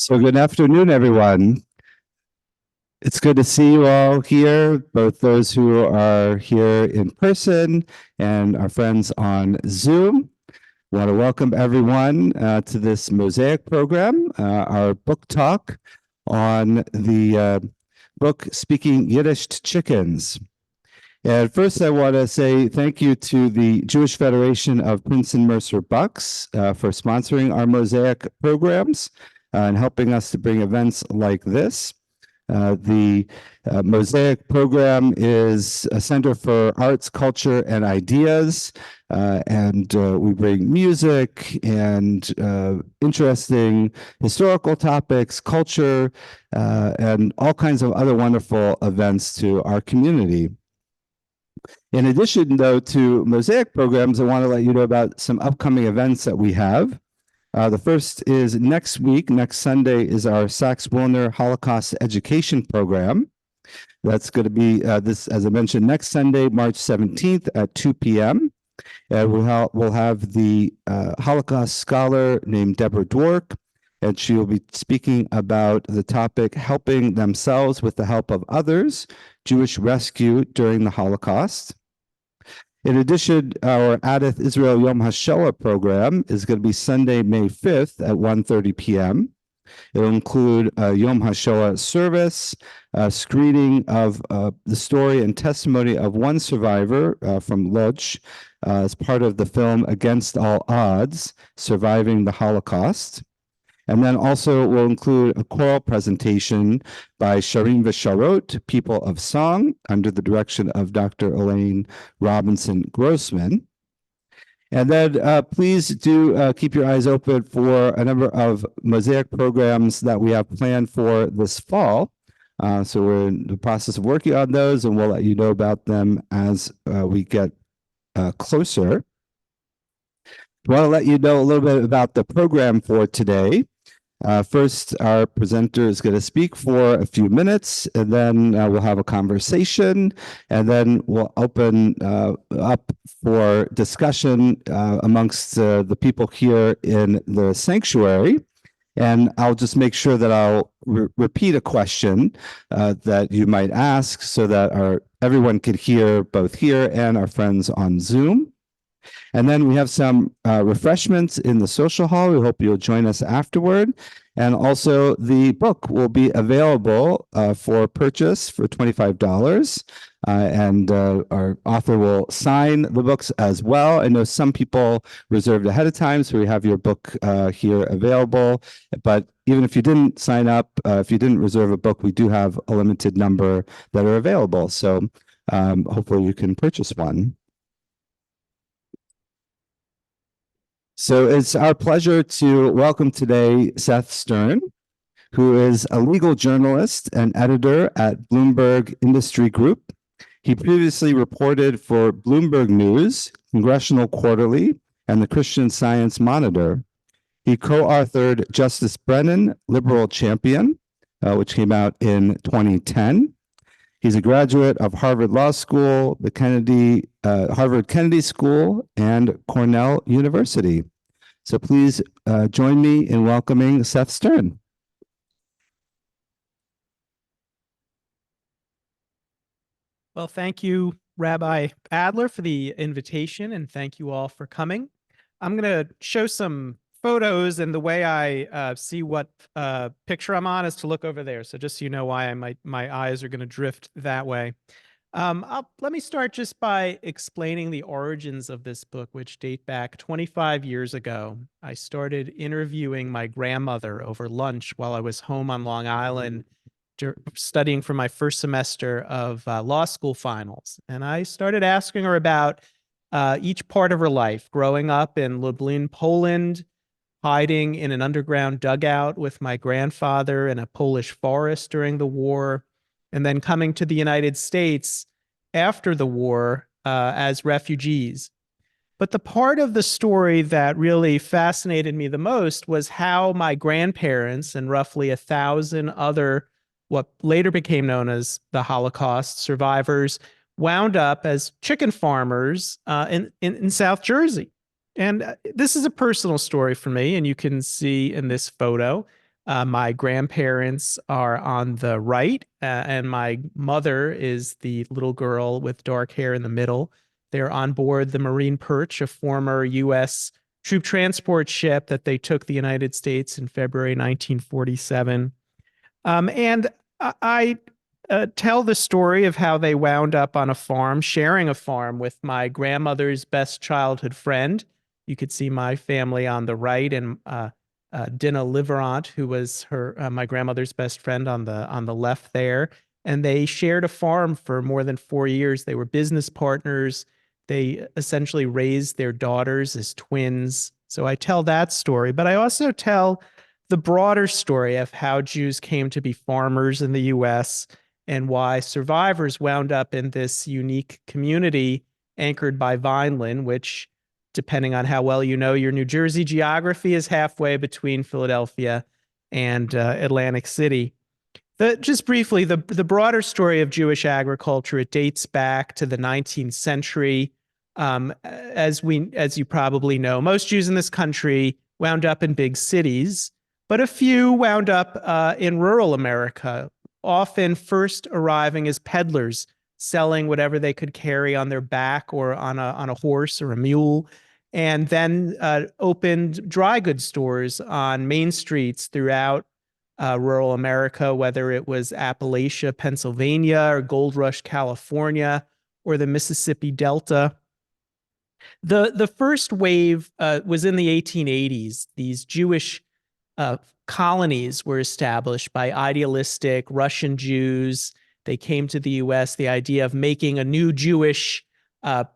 So good afternoon, everyone. It's good to see you all here, both those who are here in person and our friends on Zoom. I want to welcome everyone to this MOSAIC program, our book talk on the book Speaking Yiddish to Chickens. And first, I want to say thank you to the Jewish Federation of Prince and Mercer Bucks for sponsoring our MOSAIC programs and helping us to bring events like this. The MOSAIC program is a center for arts, culture, and ideas, and we bring music and interesting historical topics, culture, and all kinds of other wonderful events to our community. In addition, though, to MOSAIC programs, I want to let you know about some upcoming events that we have. The first is next week. Next Sunday is our Sachs-Wilner Holocaust Education Program. That's going to be, this, as I mentioned, next Sunday, March 17th at 2 p.m. And we'll have the Holocaust scholar named Deborah Dwork, and she will be speaking about the topic helping themselves with the help of others, Jewish rescue during the Holocaust. In addition, our Adith Israel Yom HaShoah program is going to be Sunday, May 5th at 1:30 p.m. It'll include a Yom HaShoah service, a screening of the story and testimony of one survivor from Lodz as part of the film Against All Odds, Surviving the Holocaust. And then also we'll include a choral presentation by Sharim Vesharot, People of Song, under the direction of Dr. Elaine Robinson Grossman. And then please do keep your eyes open for a number of MOSAIC programs that we have planned for this fall. So we're in the process of working on those, and we'll let you know about them as we get closer. I want to let you know a little bit about the program for today. First, our presenter is going to speak for a few minutes, and then we'll have a conversation, and then we'll open up for discussion amongst the people here in the sanctuary. And I'll just make sure that I'll repeat a question that you might ask so that everyone can hear, both here and our friends on Zoom. And then we have some refreshments in the social hall. We hope you'll join us afterward. And also the book will be available for purchase for $25. And our author will sign the books as well. I know some people reserved ahead of time, so we have your book here available. But even if you didn't sign up, if you didn't reserve a book, we do have a limited number that are available. So hopefully you can purchase one. So it's our pleasure to welcome today Seth Stern, who is a legal journalist and editor at Bloomberg Industry Group. He previously reported for Bloomberg News, Congressional Quarterly, and the Christian Science Monitor. He co-authored Justice Brennan, Liberal Champion, which came out in 2010. He's a graduate of Harvard Law School, the Harvard Kennedy School, and Cornell University. So please join me in welcoming Seth Stern. Well, thank you, Rabbi Adler, for the invitation, and thank you all for coming. I'm going to show some photos, and the way I see what picture I'm on is to look over there. So just so you know why my eyes are going to drift that way. Let me start just by explaining the origins of this book, which date back 25 years ago. I started interviewing my grandmother over lunch while I was home on Long Island, studying for my first semester of law school finals. And I started asking her about each part of her life, growing up in Lublin, Poland, hiding in an underground dugout with my grandfather in a Polish forest during the war, and then coming to the United States after the war as refugees. But the part of the story that really fascinated me the most was how my grandparents and roughly 1,000 other, what later became known as the Holocaust survivors, wound up as chicken farmers in South Jersey. And this is a personal story for me, and you can see in this photo. My grandparents are on the right, and my mother is the little girl with dark hair in the middle. They're on board the Marine Perch, a former U.S. troop transport ship that they took the United States in February 1947. And I tell the story of how they wound up on a farm, sharing a farm with my grandmother's best childhood friend. You could see my family on the right, and Dinah Liverant, who was her my grandmother's best friend, on the left there. And they shared a farm for more than 4 years. They were business partners. They essentially raised their daughters as twins. So I tell that story, but I also tell the broader story of how Jews came to be farmers in the US and why survivors wound up in this unique community anchored by Vineland, which, depending on how well you know your New Jersey geography, is halfway between Philadelphia and Atlantic City. Just briefly, the broader story of Jewish agriculture, it dates back to the 19th century. As you probably know, most Jews in this country wound up in big cities, but a few wound up in rural America, often first arriving as peddlers, selling whatever they could carry on their back or on a horse or a mule, and then opened dry goods stores on main streets throughout rural America, whether it was Appalachia, Pennsylvania, or Gold Rush, California, or the Mississippi Delta. The first wave was in the 1880s. These Jewish colonies were established by idealistic Russian Jews. They came to the U.S. The idea of making a new Jewish to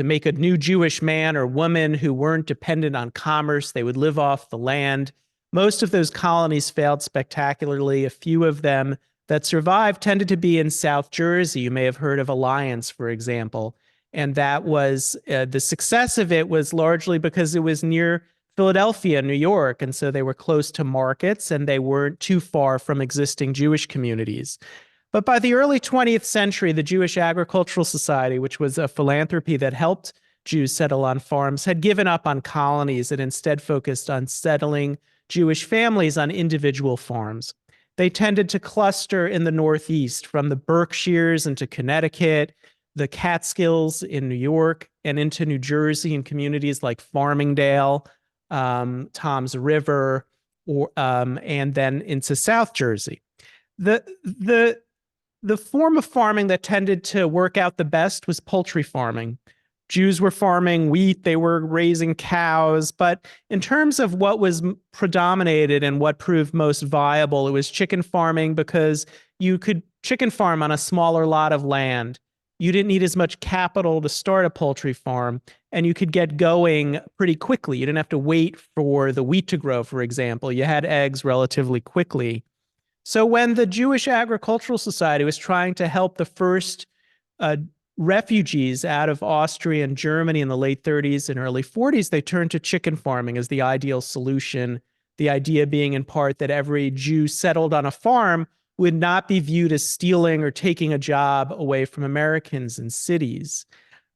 make a new Jewish man or woman who weren't dependent on commerce. They would live off the land. Most of those colonies failed spectacularly. A few of them that survived tended to be in South Jersey. You may have heard of Alliance, for example. And that was the success of it was largely because it was near Philadelphia, New York. And so they were close to markets and they weren't too far from existing Jewish communities. But by the early 20th century, the Jewish Agricultural Society, which was a philanthropy that helped Jews settle on farms, had given up on colonies and instead focused on settling Jewish families on individual farms. They tended to cluster in the Northeast, from the Berkshires into Connecticut, the Catskills in New York, and into New Jersey in communities like Farmingdale, Toms River, and then into South Jersey. The form of farming that tended to work out the best was poultry farming. Jews were farming wheat, they were raising cows, but in terms of what was predominated and what proved most viable, it was chicken farming, because you could chicken farm on a smaller lot of land. You didn't need as much capital to start a poultry farm, and you could get going pretty quickly. You didn't have to wait for the wheat to grow, for example. You had eggs relatively quickly. So when the Jewish Agricultural Society was trying to help the first refugees out of Austria and Germany in the late 30s and early 40s, they turned to chicken farming as the ideal solution. The idea being in part that every Jew settled on a farm would not be viewed as stealing or taking a job away from Americans in cities.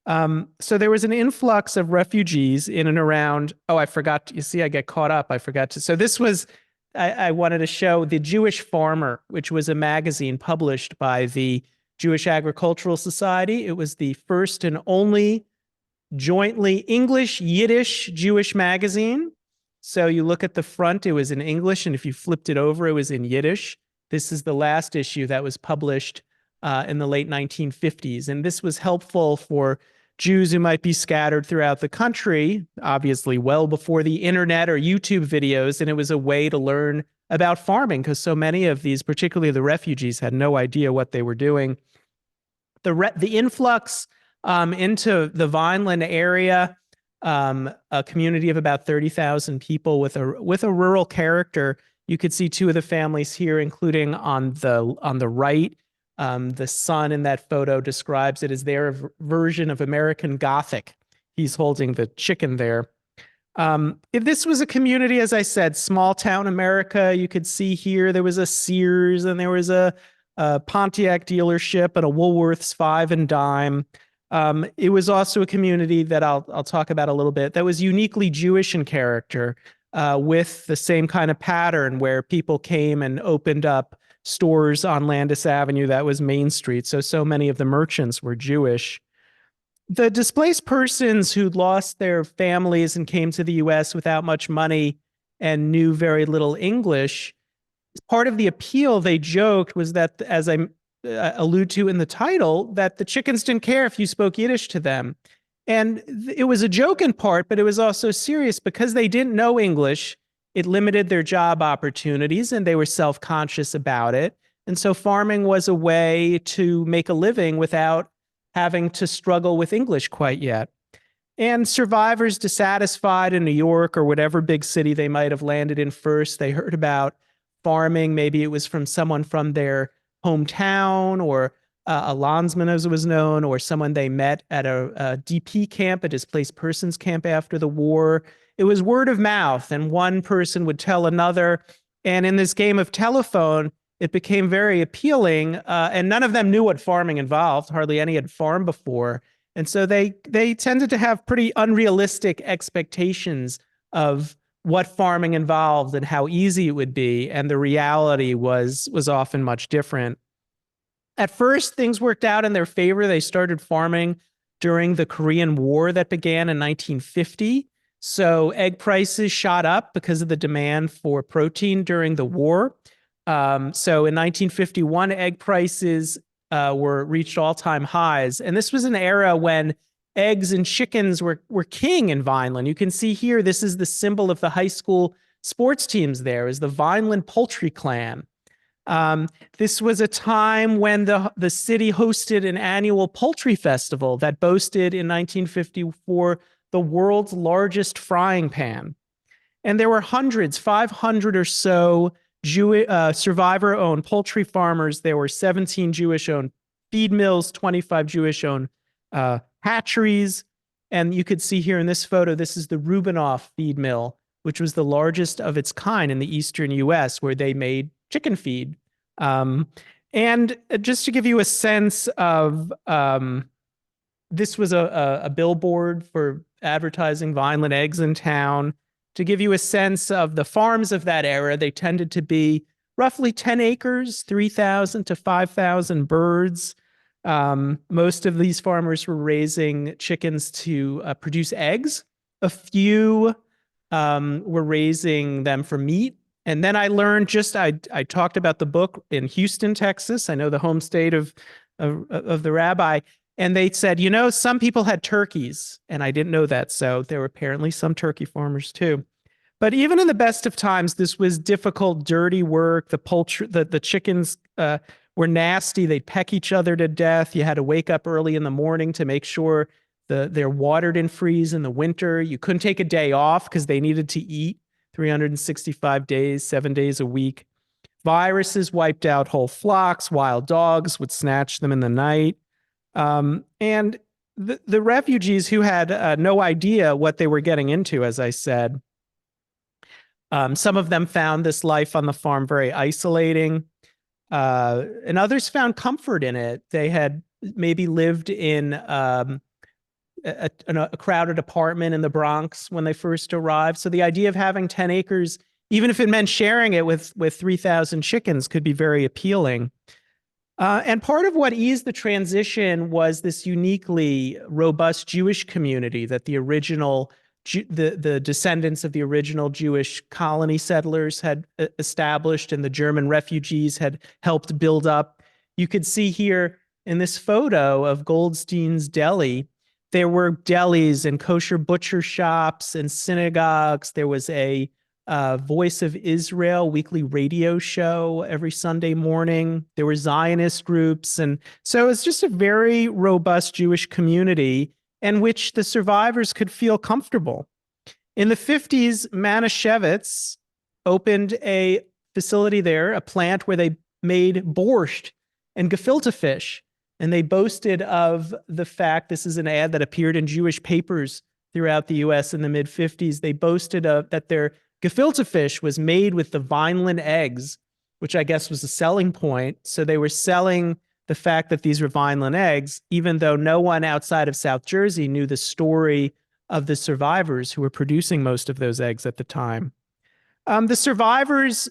So there was an influx of refugees in and around. Oh, I forgot. You see, I get caught up. I forgot to. So this was, I wanted to show the Jewish Farmer, which was a magazine published by the Jewish Agricultural Society. It was the first and only jointly English, Yiddish Jewish magazine. So you look at the front, it was in English, and if you flipped it over, it was in Yiddish. This is the last issue that was published in the late 1950s. And this was helpful for Jews who might be scattered throughout the country, obviously well before the internet or YouTube videos. And it was a way to learn about farming, because so many of these, particularly the refugees, had no idea what they were doing. The influx into the Vineland area, a community of about 30,000 people with a rural character. You could see two of the families here, including on the right. The son in that photo describes it as their version of American Gothic. He's holding the chicken there. If this was a community, as I said, small town America, you could see here there was a Sears and there was a Pontiac dealership and a Woolworths Five and Dime. It was also a community that I'll talk about a little bit that was uniquely Jewish in character. with the same kind of pattern where people came and opened up stores on Landis Avenue that was Main Street. So many of the merchants were Jewish. The displaced persons who lost their families and came to the US without much money and knew very little English, part of the appeal, they joked, was that, as I allude to in the title, that the chickens didn't care if you spoke Yiddish to them. And it was a joke in part, but it was also serious because they didn't know English. It limited their job opportunities and they were self-conscious about it. And so farming was a way to make a living without having to struggle with English quite yet. And survivors dissatisfied in New York or whatever big city they might have landed in first, they heard about farming. Maybe it was from someone from their hometown or a landsman, as it was known, or someone they met at a DP camp, a displaced persons camp after the war. It was word of mouth, and one person would tell another. And in this game of telephone, it became very appealing, and none of them knew what farming involved. Hardly any had farmed before. And so they tended to have pretty unrealistic expectations of what farming involved and how easy it would be. And the reality was often much different. At first, things worked out in their favor. They started farming during the Korean War that began in 1950. So egg prices shot up because of the demand for protein during the war. So in 1951, egg prices reached all-time highs. And this was an era when eggs and chickens were king in Vineland. You can see here, this is the symbol of the high school sports teams there, is the Vineland Poultry Clan. This was a time when the city hosted an annual poultry festival that boasted in 1954 the world's largest frying pan. And there were hundreds, 500 or so survivor-owned poultry farmers. There were 17 Jewish-owned feed mills, 25 Jewish-owned hatcheries. And you could see here in this photo, this is the Rubinoff feed mill, which was the largest of its kind in the eastern US, where they made chicken feed. And just to give you a sense of, this was a billboard for advertising Vineland eggs in town. To give you a sense of the farms of that era, they tended to be roughly 10 acres, 3,000 to 5,000 birds. Most of these farmers were raising chickens to produce eggs. A few were raising them for meat. And then I learned I talked about the book in Houston, Texas. I know the home state of the rabbi. And they said, you know, some people had turkeys, and I didn't know that. So there were apparently some turkey farmers too. But even in the best of times, this was difficult, dirty work. The chickens were nasty. They'd peck each other to death. You had to wake up early in the morning to make sure they're watered and freeze in the winter. You couldn't take a day off because they needed to eat 365 days, 7 days a week. Viruses wiped out whole flocks. Wild dogs would snatch them in the night. And the refugees who had no idea what they were getting into, as I said, some of them found this life on the farm very isolating, and others found comfort in it. They had maybe lived in a crowded apartment in the Bronx when they first arrived. So the idea of having 10 acres, even if it meant sharing it with 3,000 chickens, could be very appealing. And part of what eased the transition was this uniquely robust Jewish community that the descendants of the original Jewish colony settlers had established and the German refugees had helped build up. You could see here in this photo of Goldstein's Deli, there were delis and kosher butcher shops and synagogues. There was a Voice of Israel weekly radio show every Sunday morning. There were Zionist groups. And so it's just a very robust Jewish community in which the survivors could feel comfortable. In the 50s, Manischewitz opened a facility there, a plant where they made borscht and gefilte fish. And they boasted of the fact, this is an ad that appeared in Jewish papers throughout the US in the mid-50s. They boasted of that their gefilte fish was made with the Vineland eggs, which I guess was a selling point. So they were selling the fact that these were Vineland eggs, even though no one outside of South Jersey knew the story of the survivors who were producing most of those eggs at the time. The survivors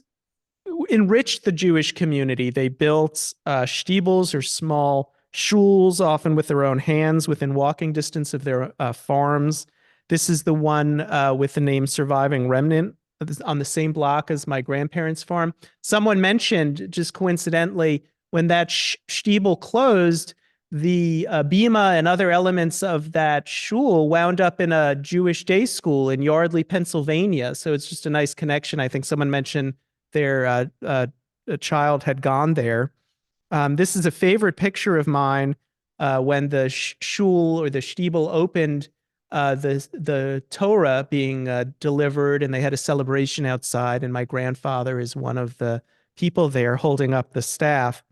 enriched the Jewish community. They built stiebels or small shuls, often with their own hands, within walking distance of their farms. This is the one with the name Surviving Remnant on the same block as my grandparents' farm. Someone mentioned, just coincidentally, when that stiebel closed, the bima and other elements of that shul wound up in a Jewish day school in Yardley, Pennsylvania. So it's just a nice connection. I think someone mentioned their a child had gone there. This is a favorite picture of mine when the shul or the stiebel opened, the Torah being delivered, and they had a celebration outside, and my grandfather is one of the people there holding up the staff.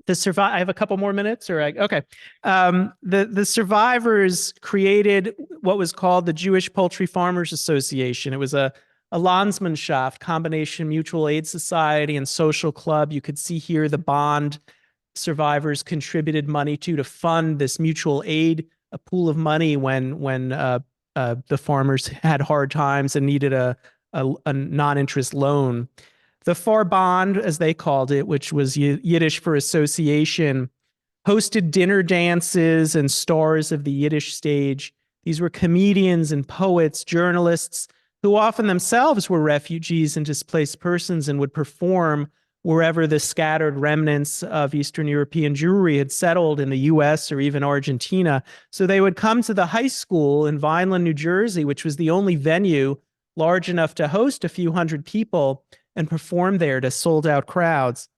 I have a couple more minutes, okay. The survivors created what was called the Jewish Poultry Farmers Association. It was a Landsmannschaft, combination mutual aid society and social club. You could see here the bond survivors contributed money to fund this mutual aid, a pool of money when the farmers had hard times and needed a non-interest loan. The Farbond, as they called it, which was Yiddish for association, hosted dinner dances and stars of the Yiddish stage. These were comedians and poets, journalists, who often themselves were refugees and displaced persons and would perform wherever the scattered remnants of Eastern European Jewry had settled in the US or even Argentina. So they would come to the high school in Vineland, New Jersey, which was the only venue large enough to host a few hundred people, and perform there to sold out crowds.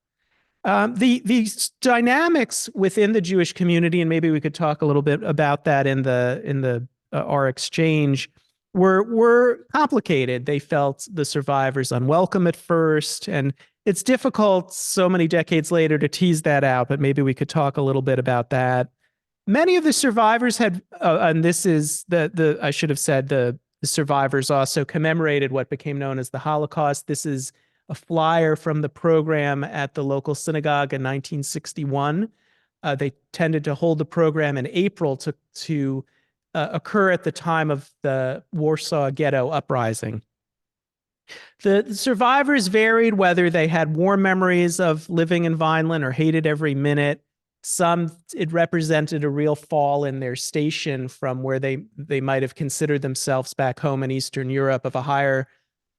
The dynamics within the Jewish community, and maybe we could talk a little bit about that in our exchange, were complicated. They felt the survivors unwelcome at first, and it's difficult so many decades later to tease that out, but maybe we could talk a little bit about that. Many of the survivors had, and this is I should have said the survivors also commemorated what became known as the Holocaust. This is a flyer from the program at the local synagogue in 1961. They tended to hold the program in April to occur at the time of the Warsaw Ghetto uprising. The survivors varied whether they had warm memories of living in Vineland or hated every minute. Some, it represented a real fall in their station from where they might have considered themselves back home in Eastern Europe of a higher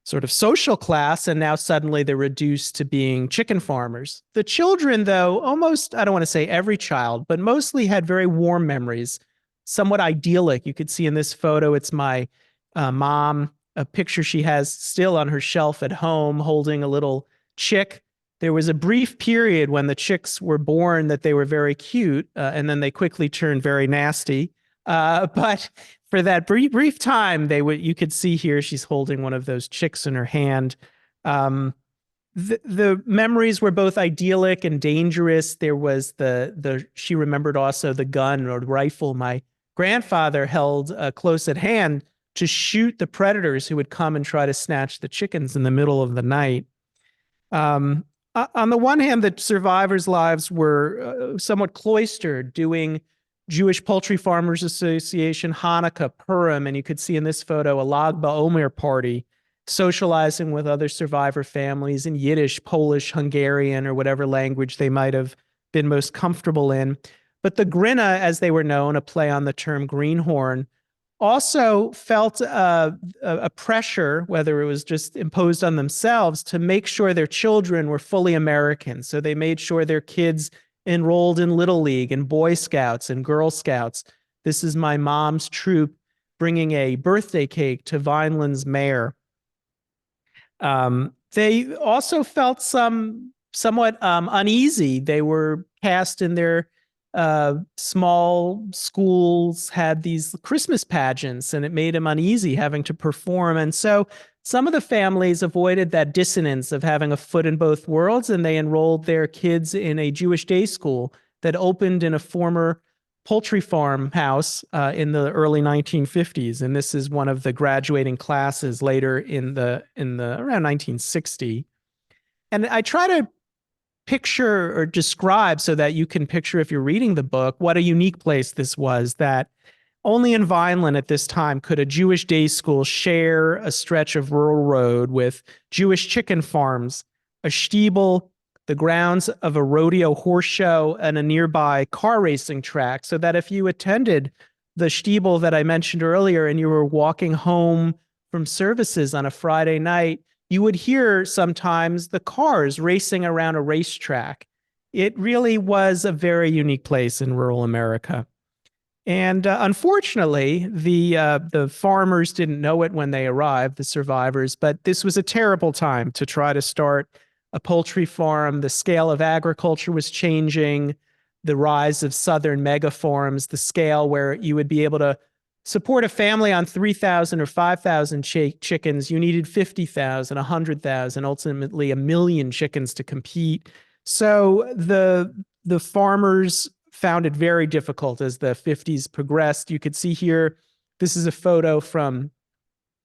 sort of social class, and now suddenly they're reduced to being chicken farmers. The children, though, almost, I don't want to say every child, but mostly had very warm memories, somewhat idyllic. You could see in this photo, it's my mom, a picture she has still on her shelf at home holding a little chick. There was a brief period when the chicks were born that they were very cute, and then they quickly turned very nasty. But for that brief time, you could see here she's holding one of those chicks in her hand. The memories were both idyllic and dangerous. There was she remembered also the gun or rifle my grandfather held close at hand to shoot the predators who would come and try to snatch the chickens in the middle of the night. On the one hand, the survivors' lives were somewhat cloistered, doing Jewish Poultry Farmers Association, Hanukkah, Purim, and you could see in this photo a Lag BaOmer party, socializing with other survivor families in Yiddish, Polish, Hungarian, or whatever language they might have been most comfortable in. But the Grinna, as they were known, a play on the term greenhorn, also felt a pressure, whether it was just imposed on themselves, to make sure their children were fully American. So they made sure their kids enrolled in Little League and Boy Scouts and Girl Scouts. This is my mom's troop bringing a birthday cake to Vineland's mayor. They also felt somewhat uneasy. They were cast in their small schools, had these Christmas pageants, and it made them uneasy having to perform. And so some of the families avoided that dissonance of having a foot in both worlds, and they enrolled their kids in a Jewish day school that opened in a former poultry farm house in the early 1950s. And this is one of the graduating classes later in the around 1960. And I try to picture or describe so that you can picture, if you're reading the book, what a unique place this was, that only in Vineland at this time could a Jewish day school share a stretch of rural road with Jewish chicken farms, a stiebel, the grounds of a rodeo horse show, and a nearby car racing track, so that if you attended the stiebel that I mentioned earlier and you were walking home from services on a Friday night, you would hear sometimes the cars racing around a racetrack. It really was a very unique place in rural America. And unfortunately, the farmers didn't know it when they arrived, the survivors, but this was a terrible time to try to start a poultry farm. The scale of agriculture was changing, the rise of southern mega farms, the scale where you would be able to support a family on 3,000 or 5,000 chickens. You needed 50,000, 100,000, ultimately a million chickens to compete. So the farmers found it very difficult as the 50s progressed. You could see here, this is a photo from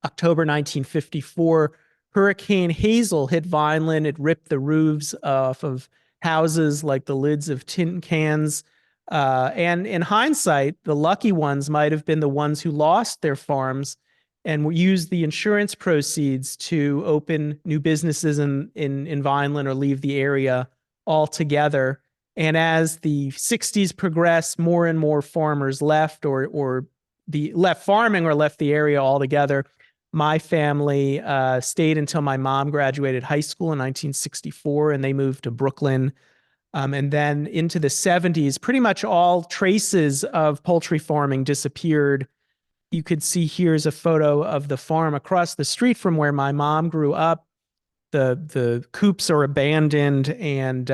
October 1954. Hurricane Hazel hit Vineland. It ripped the roofs off of houses like the lids of tin cans. And in hindsight, the lucky ones might have been the ones who lost their farms and used the insurance proceeds to open new businesses in Vineland or leave the area altogether. And as the 60s progressed, more and more farmers left or left farming or left the area altogether. My family stayed until my mom graduated high school in 1964, and they moved to Brooklyn. And then into the 70s, pretty much all traces of poultry farming disappeared. You could see here's a photo of the farm across the street from where my mom grew up. The coops are abandoned, and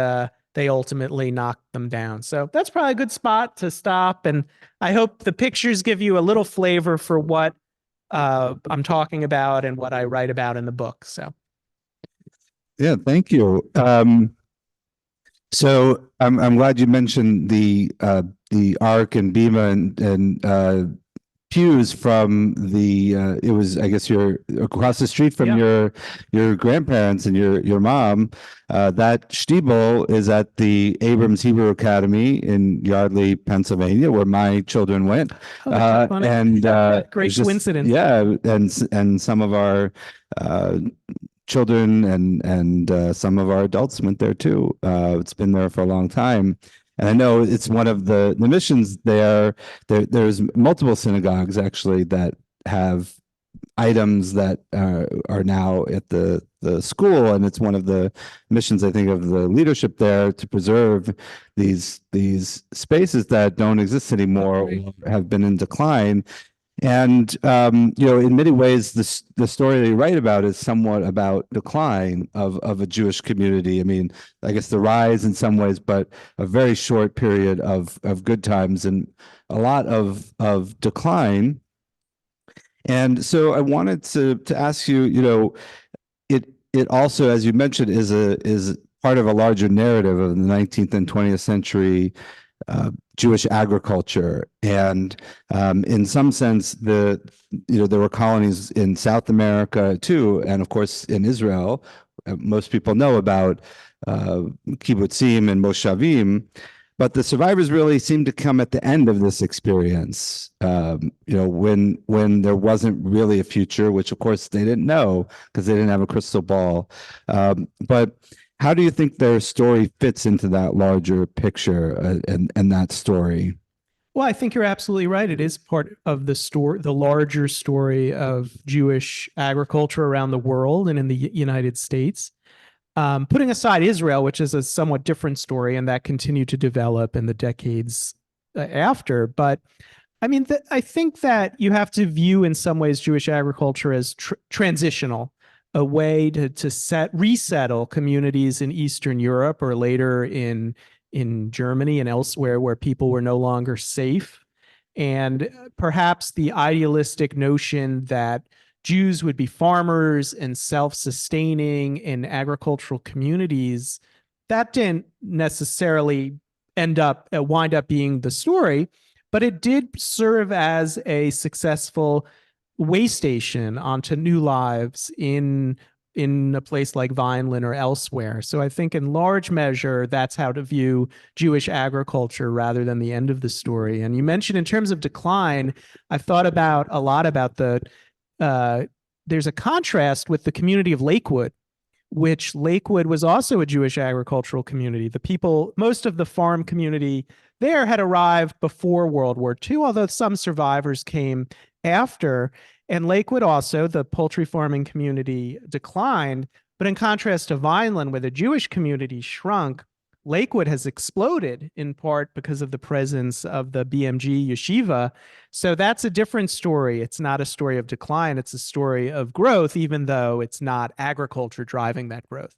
they ultimately knocked them down. So that's probably a good spot to stop. And I hope the pictures give you a little flavor for what I'm talking about and what I write about in the book. So, Yeah, thank you. So I'm glad you mentioned the Ark and Bima and pews from the it was, I guess, you're across the street from your grandparents and your mom. That Stiebel is at the Abrams Hebrew Academy in Yardley, Pennsylvania, where my children went. And great it's just, coincidence. yeah, and some of our children and some of our adults went there too. It's been there for a long time. And I know it's one of the missions there. There's multiple synagogues actually that have items that are now at the school, and it's one of the missions, I think, of the leadership there to preserve these spaces that don't exist anymore or have been in decline. And in many ways, the story that you write about is somewhat about decline of a Jewish community. I mean, I guess the rise in some ways, but a very short period of good times and a lot of decline. And so I wanted to ask you, it also, as you mentioned, is part of a larger narrative of the 19th and 20th century Jewish agriculture. And in some sense, there were colonies in South America too, and of course in Israel. Most people know about kibbutzim and moshavim, but the survivors really seem to come at the end of this experience. When there wasn't really a future, which of course they didn't know because they didn't have a crystal ball. But how do you think their story fits into that larger picture and that story? Well, I think you're absolutely right. It is part of the story, the larger story of Jewish agriculture around the world and in the United States. Putting aside Israel, which is a somewhat different story, and that continued to develop in the decades after. But I mean, I think that you have to view in some ways Jewish agriculture as transitional, a way to resettle communities in Eastern Europe or later in Germany and elsewhere where people were no longer safe. And perhaps the idealistic notion that Jews would be farmers and self-sustaining in agricultural communities, that didn't necessarily wind up being the story, but it did serve as a successful way station onto new lives in in a place like Vineland or elsewhere. So I think in large measure, that's how to view Jewish agriculture rather than the end of the story. And you mentioned in terms of decline, I've thought about a lot about there's a contrast with the community of Lakewood, which Lakewood was also a Jewish agricultural community. The people, most of the farm community there had arrived before World War II, although some survivors came after. And Lakewood also, the poultry farming community declined. But in contrast to Vineland, where the Jewish community shrunk, Lakewood has exploded in part because of the presence of the BMG yeshiva. So that's a different story. It's not a story of decline. It's a story of growth, even though it's not agriculture driving that growth.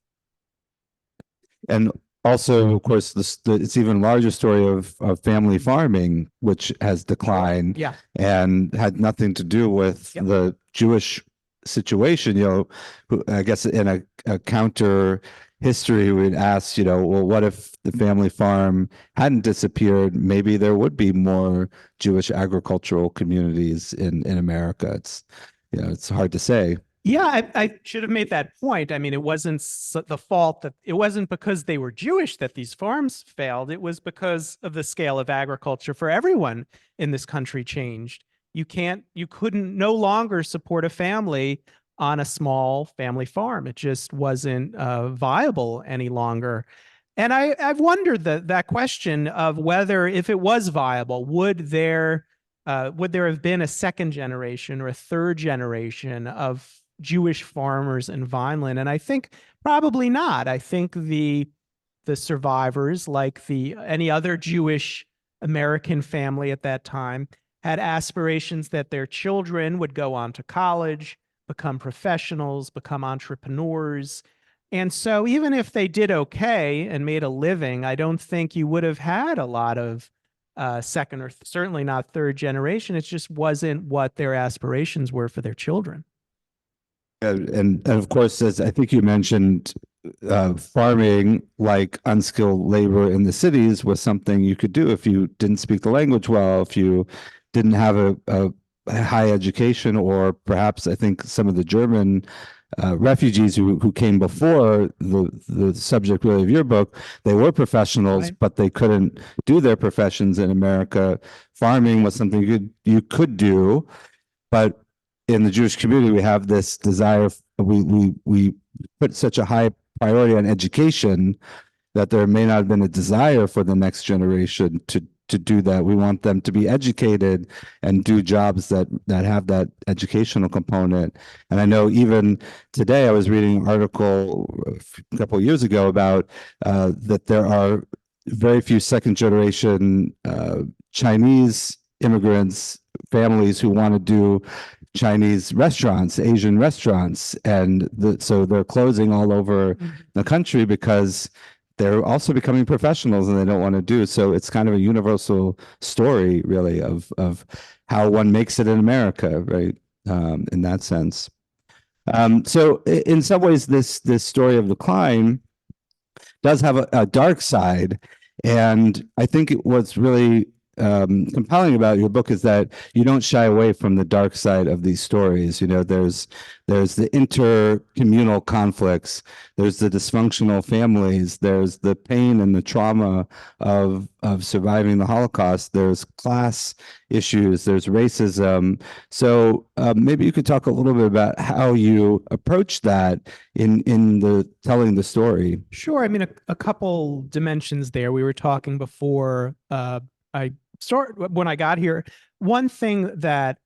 And also, of course, it's even larger story of family farming, which has declined Yeah. and had nothing to do with the Jewish situation. I guess in a counter history, we'd ask, well, what if the family farm hadn't disappeared? Maybe there would be more Jewish agricultural communities in America. It's hard to say. Yeah, I should have made that point. I mean, it wasn't the fault that it wasn't because they were Jewish that these farms failed. It was because of the scale of agriculture for everyone in this country changed. You couldn't no longer support a family on a small family farm. It just wasn't viable any longer. And I've wondered that question of whether, if it was viable, would there have been a second generation or a third generation of Jewish farmers in Vineland? And I think probably not. I think the survivors, like any other Jewish American family at that time, had aspirations that their children would go on to college, become professionals, become entrepreneurs. And so even if they did okay and made a living, I don't think you would have had a lot of second or certainly not third generation. It just wasn't what their aspirations were for their children. And of course, as I think you mentioned, farming, like unskilled labor in the cities, was something you could do if you didn't speak the language well, if you didn't have a high education, or perhaps I think some of the German refugees who came before the subject really of your book, they were professionals, Right. but they couldn't do their professions in America. Farming was something you could do, but in the Jewish community, we have this desire. We put such a high priority on education that there may not have been a desire for the next generation to do that. We want them to be educated and do jobs that have that educational component. And I know even today, I was reading an article a couple of years ago about that there are very few second generation Chinese immigrants, families who want to do Chinese restaurants, Asian restaurants, and so they're closing all over the country because they're also becoming professionals and they don't want to do. So it's kind of a universal story, really, of how one makes it in America, right? In that sense. So in some ways, this story of decline does have a dark side, and I think what's really compelling about your book is that you don't shy away from the dark side of these stories. There's the intercommunal conflicts, there's the dysfunctional families, there's the pain and the trauma of surviving the Holocaust, there's class issues, there's racism. So maybe you could talk a little bit about how you approach that in the telling the story. Sure. I mean, a couple dimensions there. We were talking before when I got here. One thing that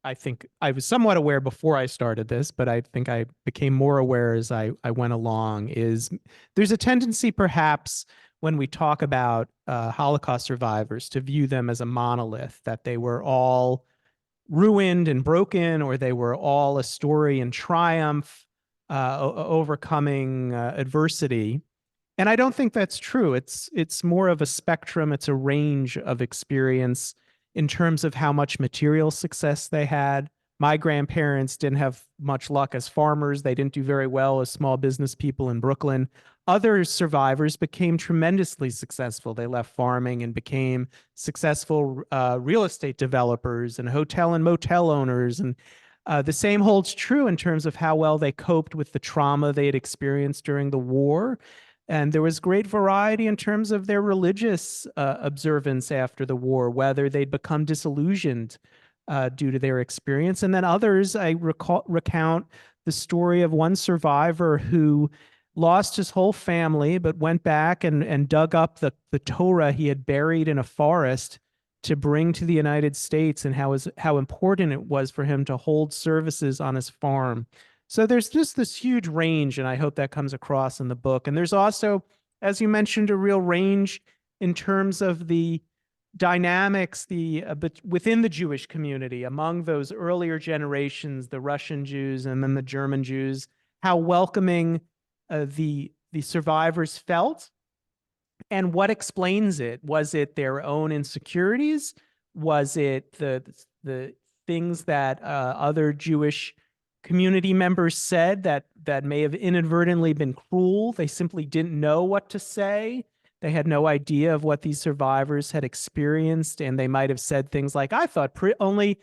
I think I was somewhat aware before I started this, but I think I became more aware as I went along, is there's a tendency perhaps when we talk about Holocaust survivors to view them as a monolith, that they were all ruined and broken, or they were all a story in triumph, overcoming adversity. And I don't think that's true. It's more of a spectrum. It's a range of experience in terms of how much material success they had. My grandparents didn't have much luck as farmers. They didn't do very well as small business people in Brooklyn. Other survivors became tremendously successful. They left farming and became successful real estate developers and hotel and motel owners. And The same holds true in terms of how well they coped with the trauma they had experienced during the war. And there was great variety in terms of their religious observance after the war, whether they'd become disillusioned due to their experience. And then others, I recount the story of one survivor who lost his whole family, but went back and dug up the Torah he had buried in a forest to bring to the United States, and how important it was for him to hold services on his farm. So there's just this huge range, and I hope that comes across in the book. And there's also, as you mentioned, a real range in terms of the dynamics within the Jewish community among those earlier generations, the Russian Jews and then the German Jews, how welcoming the survivors felt. And what explains it? Was it their own insecurities? Was it the things that other Jewish community members said that may have inadvertently been cruel? They simply didn't know what to say. They had no idea of what these survivors had experienced, and they might have said things like, "I thought only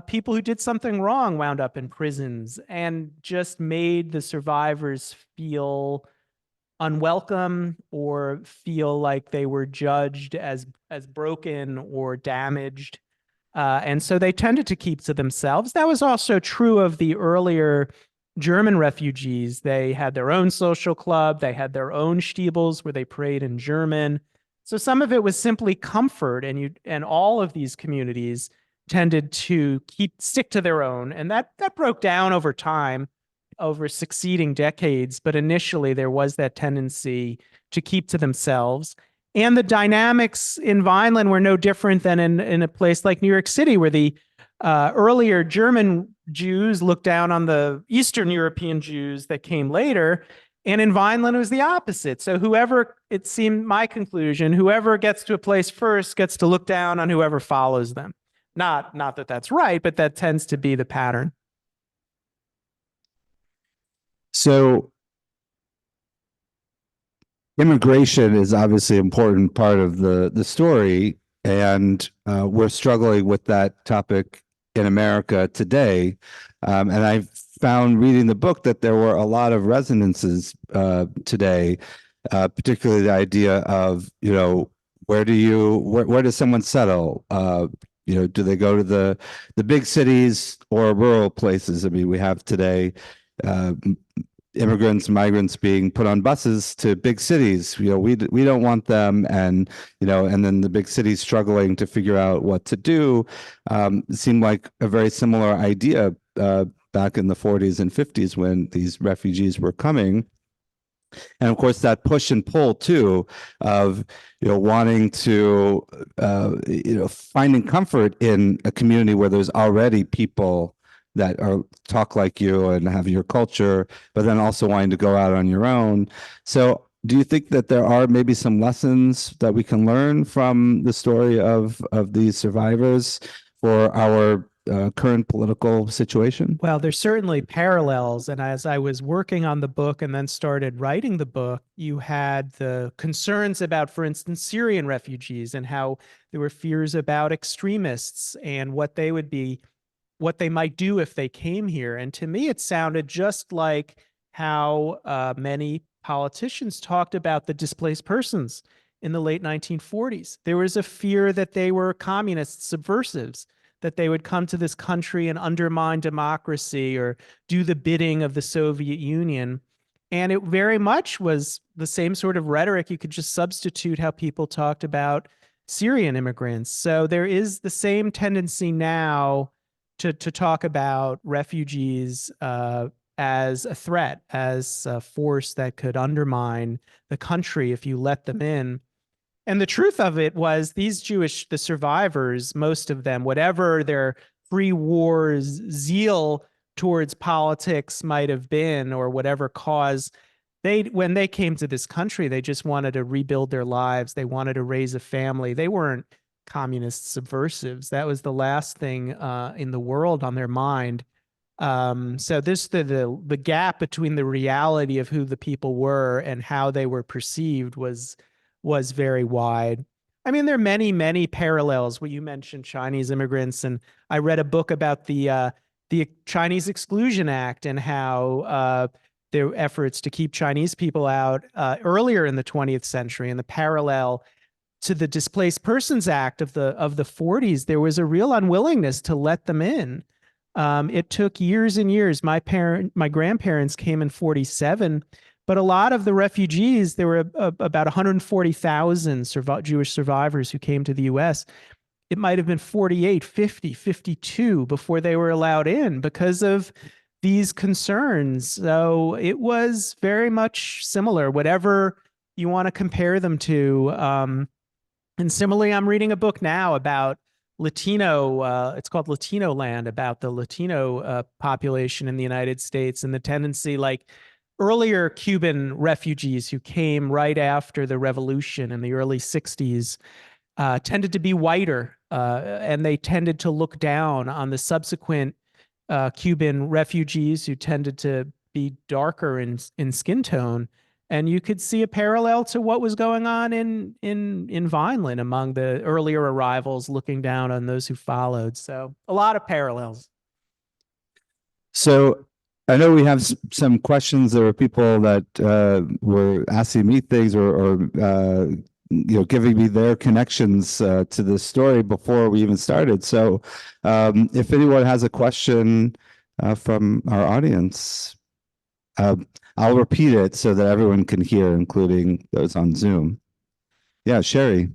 people who did something wrong wound up in prisons," and just made the survivors feel unwelcome or feel like they were judged as broken or damaged. And so they tended to keep to themselves. That was also true of the earlier German refugees. They had their own social club. They had their own Stiebels where they prayed in German. So some of it was simply comfort, and all of these communities tended to stick to their own. And that broke down over time, over succeeding decades, but initially there was that tendency to keep to themselves. And the dynamics in Vineland were no different than in a place like New York City, where the earlier German Jews looked down on the Eastern European Jews that came later. And in Vineland, it was the opposite. So it seemed my conclusion, whoever gets to a place first gets to look down on whoever follows them. Not that that's right, but that tends to be the pattern. So immigration is obviously an important part of the story, and we're struggling with that topic in America today. And I found reading the book that there were a lot of resonances today, particularly the idea of, where does someone settle? Do they go to the big cities or rural places? I mean, we have today migrants being put on buses to big cities. We don't want them, and then the big cities struggling to figure out what to do. It seemed like a very similar idea back in the 40s and 50s when these refugees were coming. And of course, that push and pull too of wanting to finding comfort in a community where there's already people that talk like you and have your culture, but then also wanting to go out on your own. So do you think that there are maybe some lessons that we can learn from the story of these survivors for our current political situation? Well, there's certainly parallels. And as I was working on the book and then started writing the book, you had the concerns about, for instance, Syrian refugees, and how there were fears about extremists and what they might do if they came here. And to me, it sounded just like how many politicians talked about the displaced persons in the late 1940s. There was a fear that they were communist subversives, that they would come to this country and undermine democracy or do the bidding of the Soviet Union. And it very much was the same sort of rhetoric. You could just substitute how people talked about Syrian immigrants. So there is the same tendency now to talk about refugees as a threat, as a force that could undermine the country if you let them in. And the truth of it was the survivors, most of them, whatever their pre-war zeal towards politics might have been, or whatever cause, when they came to this country, they just wanted to rebuild their lives. They wanted to raise a family. They weren't communist subversives. That was the last thing in the world on their mind. So the gap between the reality of who the people were and how they were perceived was very wide. I mean, there are many parallels. Well, you mentioned Chinese immigrants, and I read a book about the the Chinese Exclusion Act and how their efforts to keep Chinese people out earlier in the 20th century, and the parallel to the Displaced Persons Act of the 40s, there was a real unwillingness to let them in. It took years and years. My grandparents came in 47, but a lot of the refugees, there were about 140,000 Jewish survivors who came to the U.S. It might have been 48, 50, 52 before they were allowed in because of these concerns. So it was very much similar, whatever you want to compare them to. And similarly, I'm reading a book now about Latino, it's called Latino Land, about the Latino population in the United States and the tendency, like earlier Cuban refugees who came right after the revolution in the early 60s tended to be whiter, and they tended to look down on the subsequent Cuban refugees who tended to be darker in skin tone. And you could see a parallel to what was going on in Vineland among the earlier arrivals, looking down on those who followed. So a lot of parallels. So I know we have some questions. There were people that were asking me things or giving me their connections to this story before we even started. So if anyone has a question from our audience, I'll repeat it so that everyone can hear, including those on Zoom. Yeah, Sherry.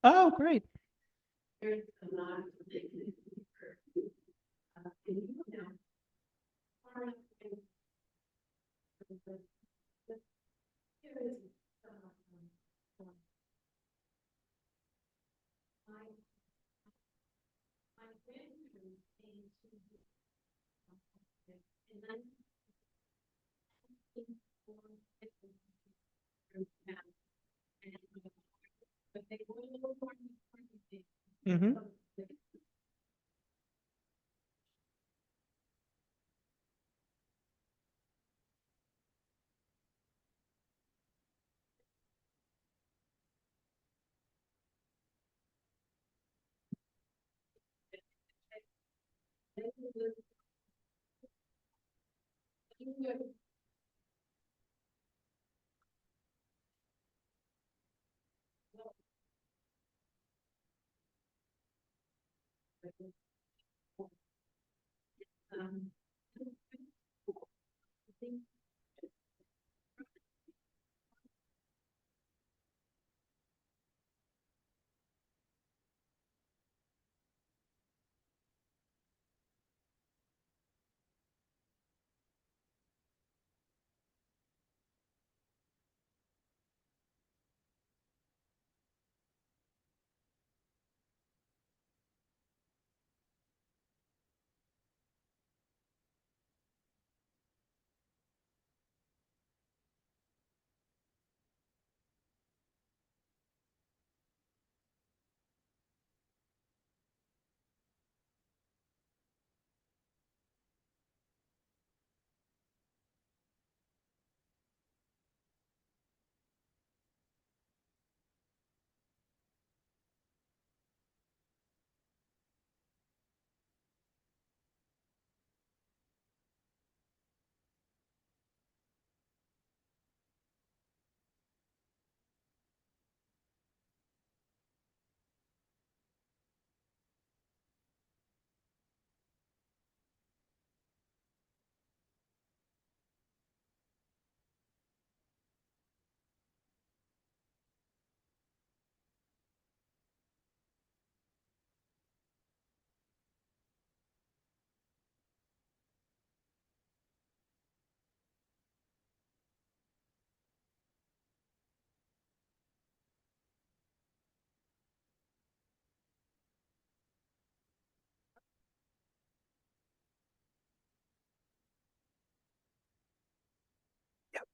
Oh, great. Mm-hmm.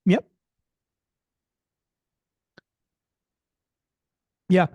Yep. Yeah.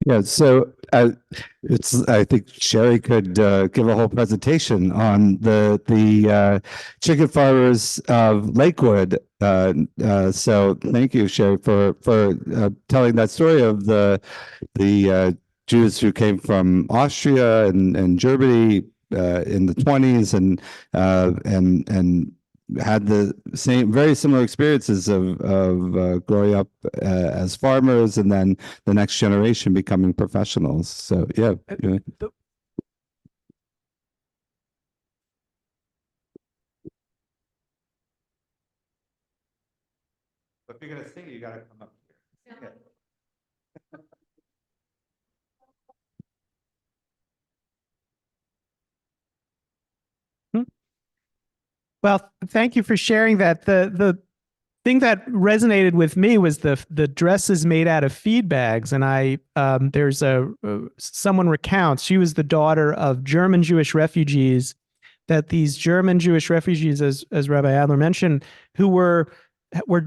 Yeah, so I think Sherry could give a whole presentation on the chicken farmers of Lakewood. So thank you, Sherry, for telling that story of the Jews who came from Austria and Germany in the 20s and had the same very similar experiences of growing up as farmers and then the next generation becoming professionals. So yeah. The- If you're gonna sing, you gotta come up here. Okay. Well, thank you for sharing that. The thing that resonated with me was the dresses made out of feed bags, and there's someone recounts she was the daughter of German Jewish refugees. That these German Jewish refugees, as Rabbi Adler mentioned, who were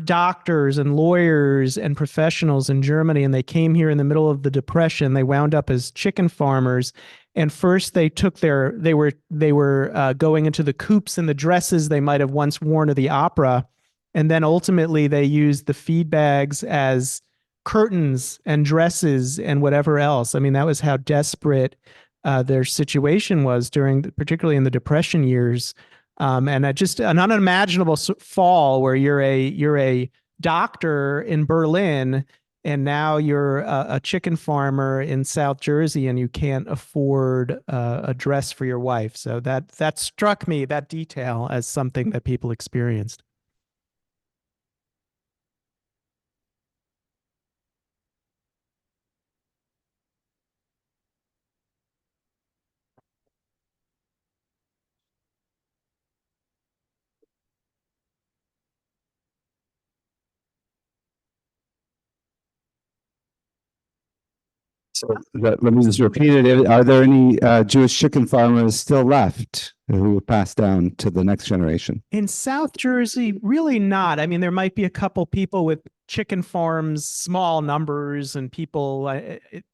doctors and lawyers and professionals in Germany, and they came here in the middle of the Depression. They wound up as chicken farmers, and first they took they were going into the coops and the dresses they might have once worn to the opera, and then ultimately they used the feed bags as curtains and dresses and whatever else. I mean, that was how desperate their situation was particularly in the Depression years. And just an unimaginable fall where you're a doctor in Berlin and now you're a chicken farmer in South Jersey and you can't afford a dress for your wife. So that struck me, that detail, as something that people experienced. So let me just repeat it. Are there any Jewish chicken farmers still left who will pass down to the next generation? In South Jersey, really not. I mean, there might be a couple people with chicken farms, small numbers, and people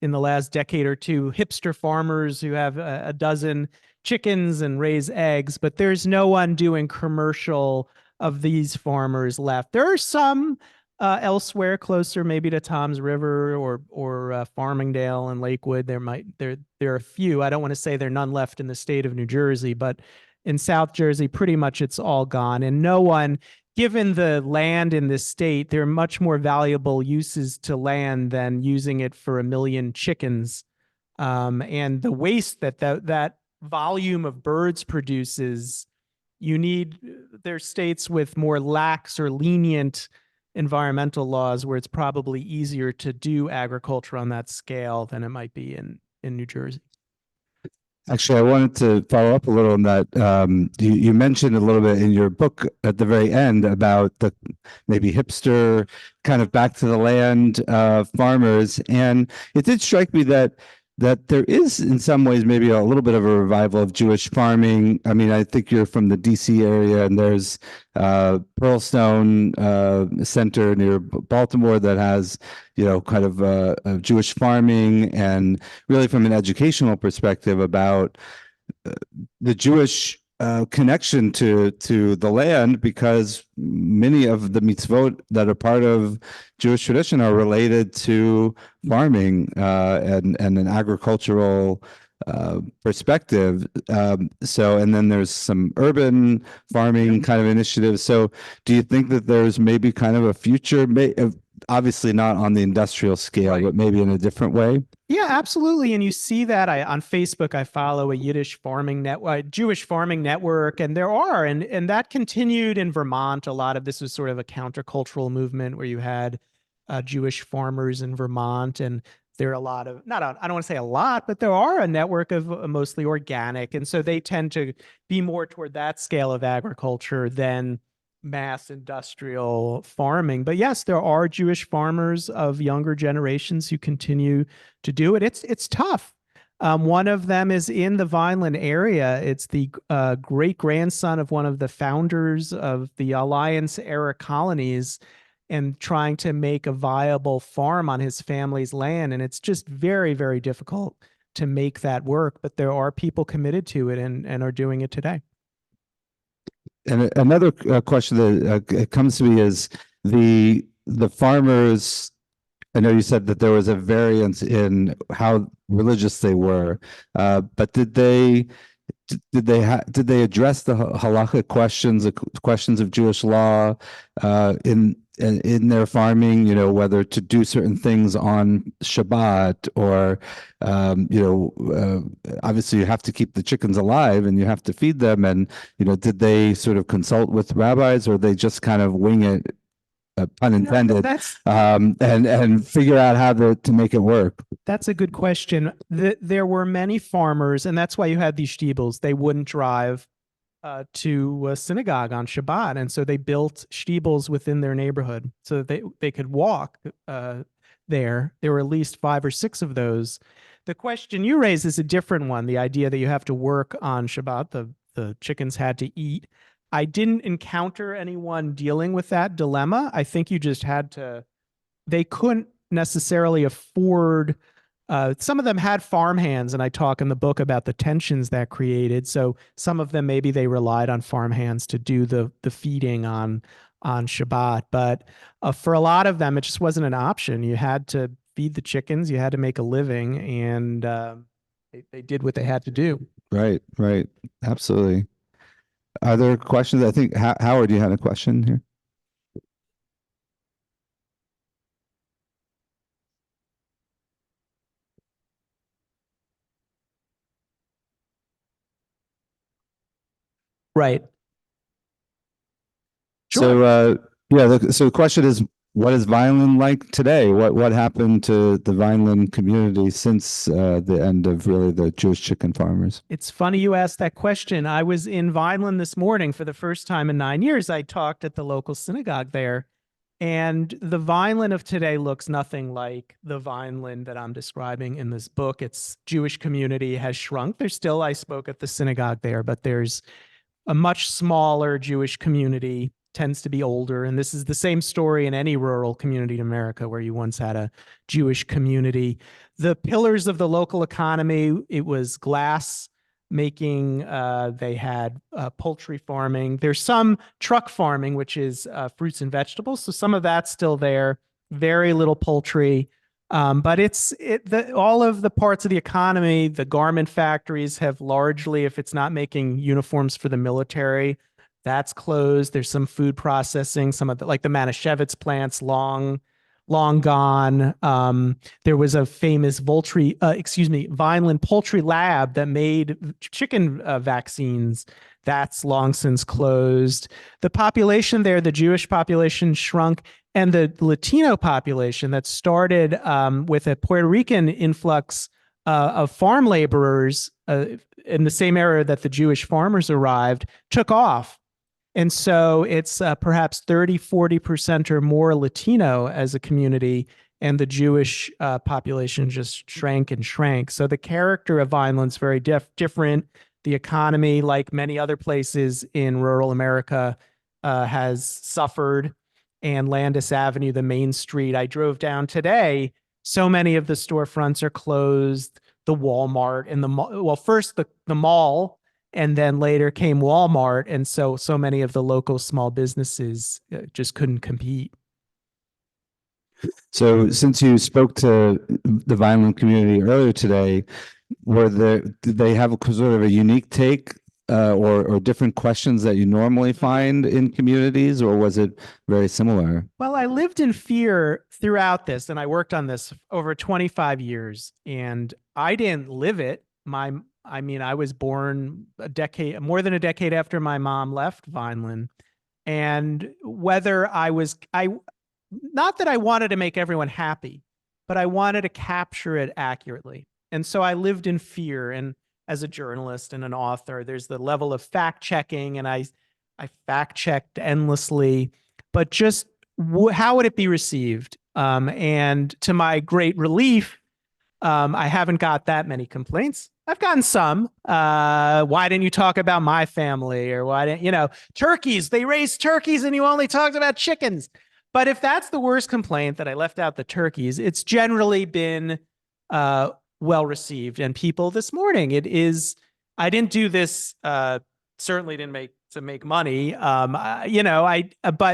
in the last decade or two, hipster farmers who have a dozen chickens and raise eggs, but there's no one doing commercial of these farmers left. There are some elsewhere, closer maybe to Tom's River or Farmingdale and Lakewood. There are a few. I don't want to say there are none left in the state of New Jersey, but in South Jersey, pretty much it's all gone. And no one, given the land in this state, there are much more valuable uses to land than using it for a million chickens. And the waste that volume of birds produces, there's states with more lax or lenient environmental laws where it's probably easier to do agriculture on that scale than it might be in New Jersey. Actually, I wanted to follow up a little on that. You mentioned a little bit in your book at the very end about the maybe hipster kind of back to the land farmers, and it did strike me that there is in some ways maybe a little bit of a revival of Jewish farming. I mean, I think you're from the DC area, and there's Pearlstone Center near Baltimore that has, kind of Jewish farming, and really from an educational perspective about the Jewish connection to the land, because many of the mitzvot that are part of Jewish tradition are related to farming and an agricultural perspective. So, and then there's some urban farming kind of initiatives. So, do you think that there's maybe kind of a future, obviously not on the industrial scale, but maybe in a different way? Yeah, absolutely. And you see that on Facebook, I follow a Yiddish farming network, Jewish farming network, and and that continued in Vermont. A lot of this was sort of a countercultural movement where you had Jewish farmers in Vermont, and there are a lot of, I don't want to say a lot, but there are a network of mostly organic. And so they tend to be more toward that scale of agriculture than mass industrial farming. But yes, there are Jewish farmers of younger generations who continue to do it. It's tough. One of them is in the Vineland area. It's the great grandson of one of the founders of the Alliance era colonies. and trying to make a viable farm on his family's land. And it's just very, very difficult to make that work. But there are people committed to it and are doing it today. And another question that it comes to me is the farmers. I know you said that there was a variance in how religious they were, but did they address the halachic questions, the questions of Jewish law, in their farming? You know, whether to do certain things on Shabbat, or obviously you have to keep the chickens alive and you have to feed them. And did they sort of consult with rabbis, or they just kind of wing it? Pun intended. And figure out how to make it work. That's a good question. There were many farmers, and that's why you had these shtibels. They wouldn't drive to a synagogue on Shabbat, and so they built shtibels within their neighborhood so that they could walk there. There were at least 5 or 6 of those. The question you raise is a different one. The idea that you have to work on Shabbat, the chickens had to eat. I didn't encounter anyone dealing with that dilemma. I think you just had to, they couldn't necessarily afford, some of them had farm hands, and I talk in the book about the tensions that created. So some of them, maybe they relied on farm hands to do the feeding on Shabbat. But for a lot of them, it just wasn't an option. You had to feed the chickens, you had to make a living, and they did what they had to do. Right, absolutely. Are there questions? I think Howard, you had a question here. Right. Sure. So the question is, what is Vineland like today? What happened to the Vineland community since the end of really the Jewish chicken farmers? It's funny you asked that question. I was in Vineland this morning for the first time in 9 years. I talked at the local synagogue there, and the Vineland of today looks nothing like the Vineland that I'm describing in this book. Its Jewish community has shrunk. I spoke at the synagogue there, but there's a much smaller Jewish community, tends to be older. And this is the same story in any rural community in America where you once had a Jewish community. The pillars of the local economy, it was glass making. They had poultry farming. There's some truck farming, which is fruits and vegetables. So some of that's still there. Very little poultry. But all of the parts of the economy, the garment factories have largely, if it's not making uniforms for the military, that's closed. There's some food processing, some of the, like the Manischewitz plants, long gone. There was a famous Vineland poultry lab that made chicken vaccines. That's long since closed. The population there, the Jewish population, shrunk, and the Latino population that started with a Puerto Rican influx of farm laborers in the same era that the Jewish farmers arrived, took off. And so it's perhaps 30-40% or more Latino as a community, and the Jewish population just shrank and shrank. So the character of Vineland's very different. The economy, like many other places in rural America, has suffered. And Landis Avenue, the main street I drove down today, so many of the storefronts are closed. The Walmart and first the mall, and then later came Walmart. And so many of the local small businesses just couldn't compete. So since you spoke to the Vineland community earlier today, did they have a sort of a unique take or different questions that you normally find in communities, or was it very similar? Well, I lived in fear throughout this, and I worked on this over 25 years, and I didn't live it. I was born more than a decade after my mom left Vineland. And whether not that I wanted to make everyone happy, but I wanted to capture it accurately. And so I lived in fear. And as a journalist and an author, there's the level of fact checking, and I fact checked endlessly, but just how would it be received? And to my great relief, I haven't got that many complaints. I've gotten some. Why didn't you talk about my family? Or why didn't, turkeys, they raised turkeys and you only talked about chickens. But if that's the worst complaint, that I left out the turkeys, it's generally been uh, well received. And people this morning, it is, I didn't do this, certainly didn't make money. But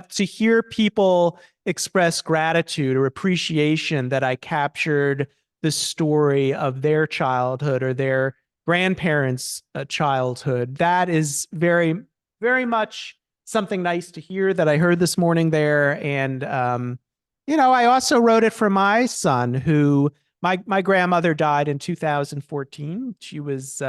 to hear people express gratitude or appreciation that I captured the story of their childhood or their grandparents' childhood, that is very, very much something nice to hear that I heard this morning there. And, I also wrote it for my son, who my grandmother died in 2014. She was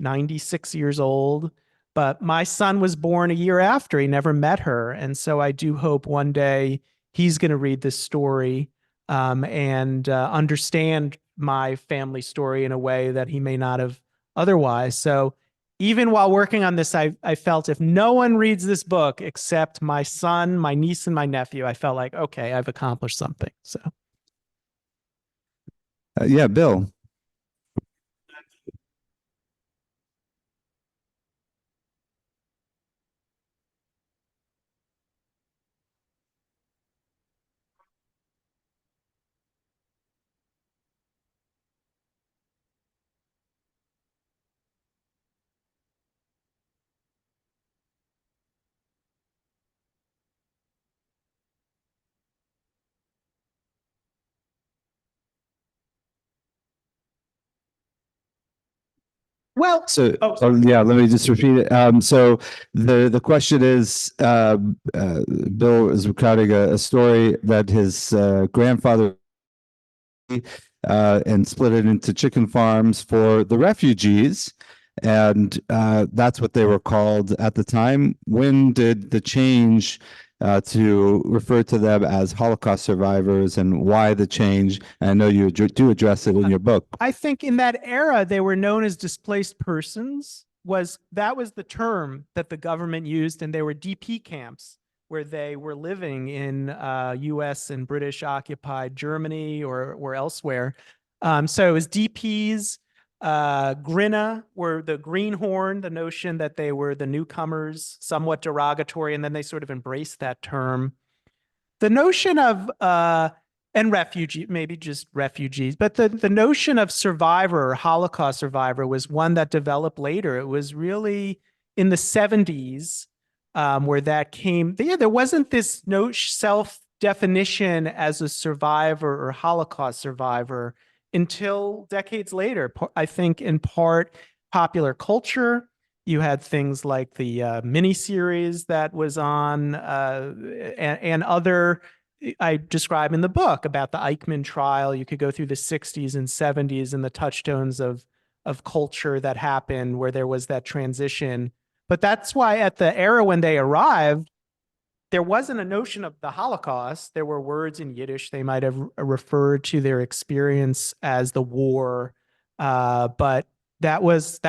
96 years old, but my son was born a year after. He never met her. And so I do hope one day he's going to read this story and understand my family story in a way that he may not have otherwise. So even while working on this, I felt if no one reads this book except my son, my niece, and my nephew, I felt like, okay, I've accomplished something. So, Yeah, Bill. well, So, sorry. yeah, let me just repeat it. So the question is, Bill is recounting a story that his grandfather and split it into chicken farms for the refugees. And that's what they were called at the time. When did the change to refer to them as Holocaust survivors, and why the change? And I know you do address it in your book. I think in that era they were known as displaced persons. That was the term that the government used, and they were DP camps where they were living in U.S. and British occupied Germany or elsewhere. So it was DPs. Grinna were the greenhorn, the notion that they were the newcomers, somewhat derogatory, and then they sort of embraced that term. The notion of and refugee, maybe just refugees, but the notion of survivor or Holocaust survivor was one that developed later. It was really in the 70s where that came. Yeah, there wasn't this no self definition as a survivor or Holocaust survivor until decades later. I think in part popular culture. You had things like the miniseries that was on and other I describe in the book about the Eichmann trial. You could go through the 60s and 70s and the touchstones of culture that happened where there was that transition. But that's why at the era when they arrived, there wasn't a notion of the Holocaust. There were words in Yiddish. They might have referred to their experience as the war, but that was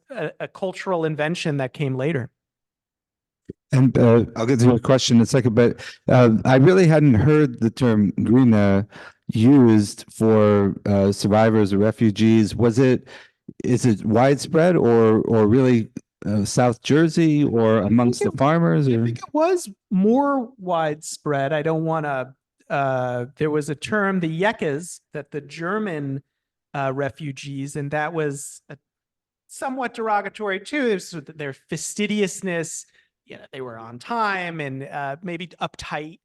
a cultural invention that came later. And I'll get to your question in a second, but I really hadn't heard the term "grina" used for survivors or refugees. Is it widespread, or really South Jersey or amongst the farmers? I Or? think it was more widespread. I don't want to. There was a term, the Yekas, that the German refugees, and that was somewhat derogatory too. It was their fastidiousness. They were on time and maybe uptight.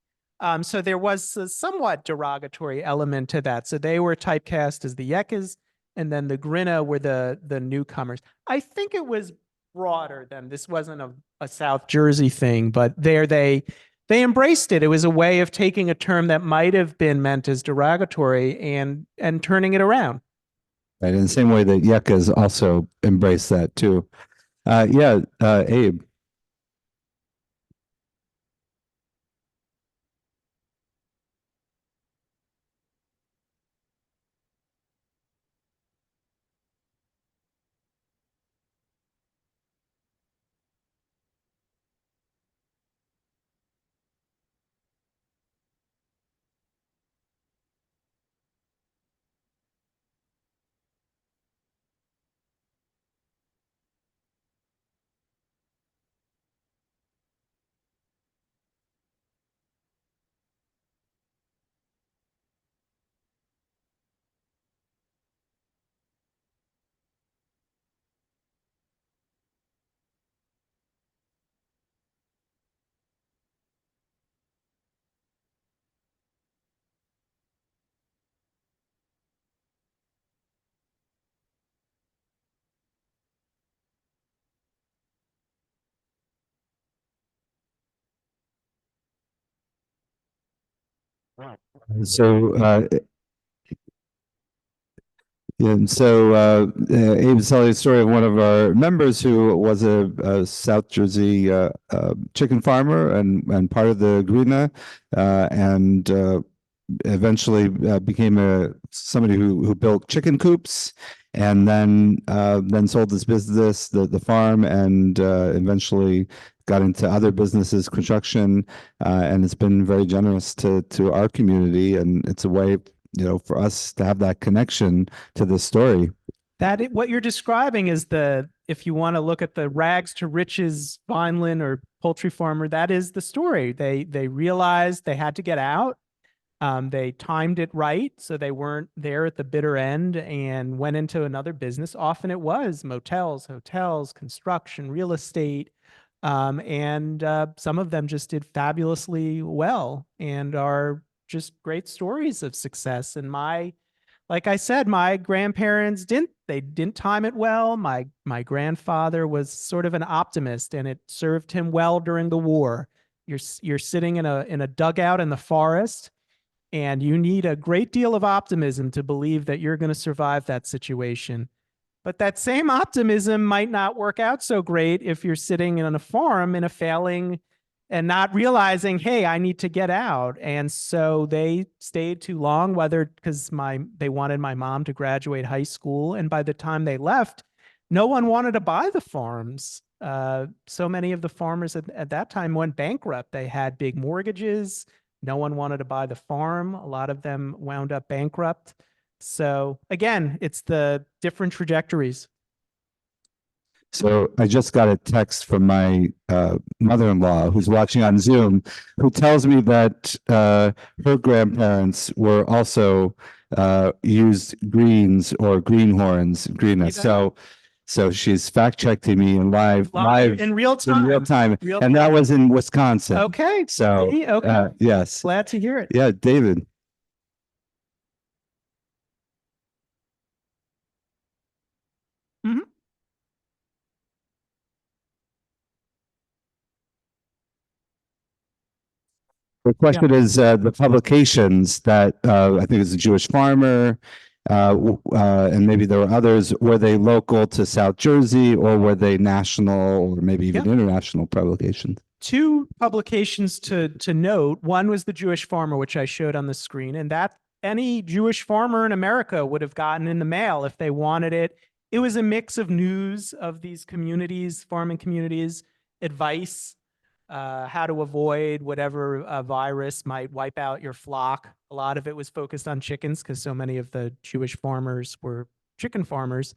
So there was a somewhat derogatory element to that. So they were typecast as the Yekas, and then the Grinna were the newcomers. I think it was broader than this. Wasn't a South Jersey thing, but they embraced it. It was a way of taking a term that might have been meant as derogatory and turning it around. Right, in the same way that Yuccas also embrace that too. Yeah, Abe. So, Abe is telling the story of one of our members who was a South Jersey chicken farmer and part of the Grina, and eventually became somebody who built chicken coops, and then sold his business, the farm, and eventually got into other businesses, construction, and it's been very generous to our community, and it's a way, for us to have that connection to this story. What you're describing is if you want to look at the rags to riches Vineland or poultry farmer, that is the story. They realized they had to get out. They timed it right, so they weren't there at the bitter end and went into another business. Often it was motels, hotels, construction, real estate, and some of them just did fabulously well and are just great stories of success. And like I said, my grandparents didn't time it well. My grandfather was sort of an optimist, and it served him well during the war. You're sitting in a dugout in the forest, and you need a great deal of optimism to believe that you're going to survive that situation. But that same optimism might not work out so great if you're sitting on a farm in a failing and not realizing, hey, I need to get out. And so they stayed too long, whether because they wanted my mom to graduate high school. And by the time they left, no one wanted to buy the farms. So many of the farmers at that time went bankrupt. They had big mortgages. No one wanted to buy the farm. A lot of them wound up bankrupt. So again, it's the different trajectories. So I just got a text from my mother-in-law who's watching on Zoom, who tells me that her grandparents were also used greens or greenhorns, greenest. So she's fact-checking me in live in real time. And that was in Wisconsin. Okay. So okay. yes. Glad to hear it. Yeah, David. Mm-hmm. The question is the publications that I think is a Jewish Farmer, and maybe there were others. Were they local to South Jersey, or were they national, or maybe even international publications? Two publications to note. One was the Jewish Farmer, which I showed on the screen, and that any Jewish farmer in America would have gotten in the mail if they wanted it. It was a mix of news of these communities, farming communities, advice, how to avoid whatever virus might wipe out your flock. A lot of it was focused on chickens because so many of the Jewish farmers were chicken farmers.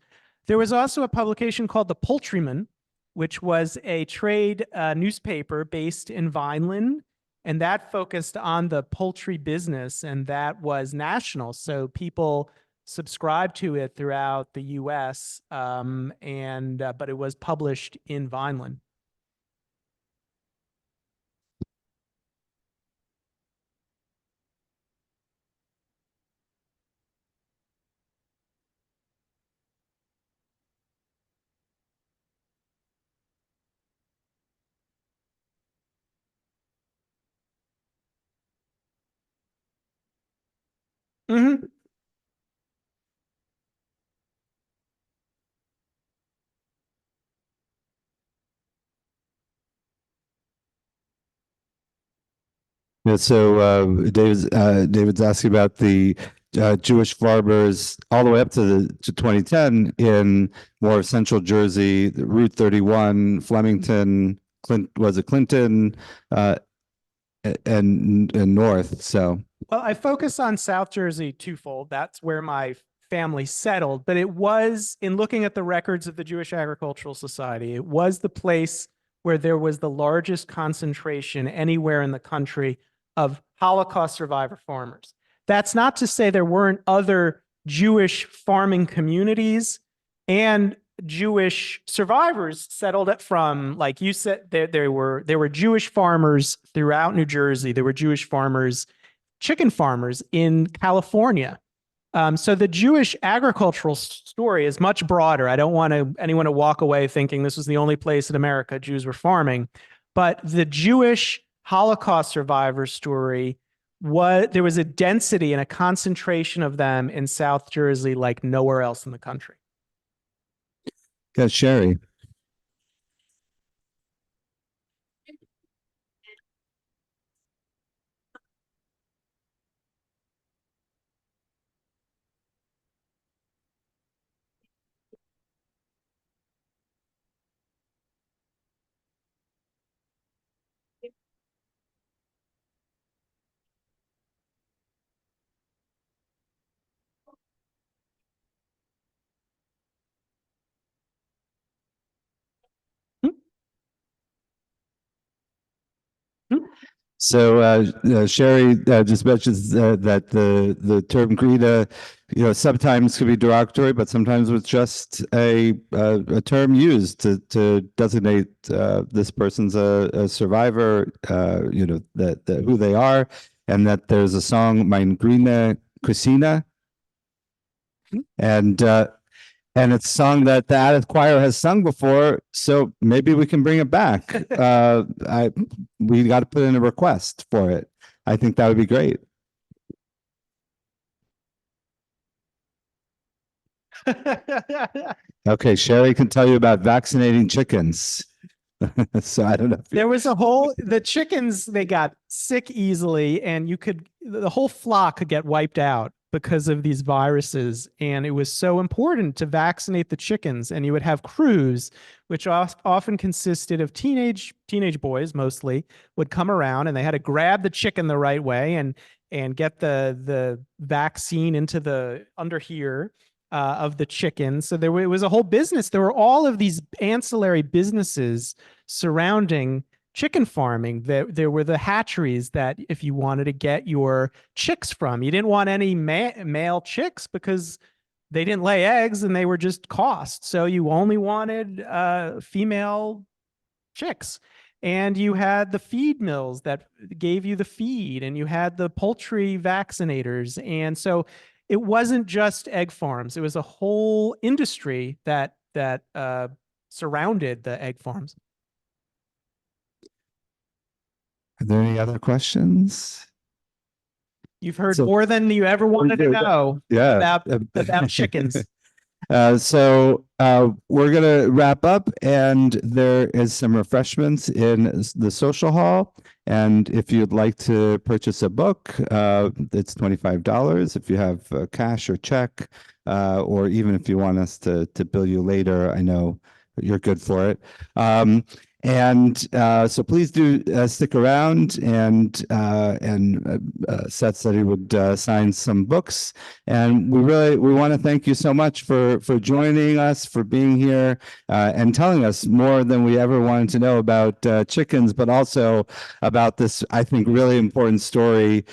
There was also a publication called The Poultryman, which was a trade newspaper based in Vineland, and that focused on the poultry business, and that was national. So people subscribed to it throughout the U.S., but it was published in Vineland. Mm-hmm. Yeah, so David's asking about the Jewish farmers all the way up to 2010 in more central Jersey, Route 31, Flemington, Clinton, and north. So well, I focus on South Jersey twofold. That's where my family settled, but it was, in looking at the records of the Jewish Agricultural Society, it was the place where there was the largest concentration anywhere in the country of Holocaust survivor farmers. That's not to say there weren't other Jewish farming communities and Jewish survivors settled from, like you said, there were Jewish farmers throughout New Jersey. There were Jewish farmers, chicken farmers in California. So the Jewish agricultural story is much broader. I don't want anyone to walk away thinking this was the only place in America Jews were farming. But the Jewish Holocaust survivor story there was a density and a concentration of them in South Jersey like nowhere else in the country. Yeah, Sherry. So Sherry just mentions that the term Greta, sometimes could be derogatory, but sometimes was just a term used to designate this person's a survivor, that who they are, and that there's a song, Mein Grüne Christina, and it's a song that the Addith Choir has sung before, so maybe we can bring it back. We got to put in a request for it. I think that would be great. Okay, Sherry can tell you about vaccinating chickens. So I don't know. There was the chickens, they got sick easily, and the whole flock could get wiped out because of these viruses. And it was so important to vaccinate the chickens. And you would have crews, which often consisted of teenage boys mostly, would come around, and they had to grab the chicken the right way and get the vaccine into the under here of the chicken. So it was a whole business. There were all of these ancillary businesses surrounding chicken farming. There were the hatcheries that if you wanted to get your chicks from, you didn't want any male chicks because they didn't lay eggs and they were just cost. So you only wanted female chicks. And you had the feed mills that gave you the feed, and you had the poultry vaccinators. And so it wasn't just egg farms. It was a whole industry that surrounded the egg farms. Are there any other questions? You've heard more than you ever wanted to know about chickens. So we're going to wrap up, and there is some refreshments in the social hall. And if you'd like to purchase a book, it's $25. If you have cash or check, or even if you want us to bill you later, I know you're good for it. And so please do stick around, and Seth said he would sign some books. And we want to thank you so much for joining us, for being here, and telling us more than we ever wanted to know about chickens, but also about this, I think, really important story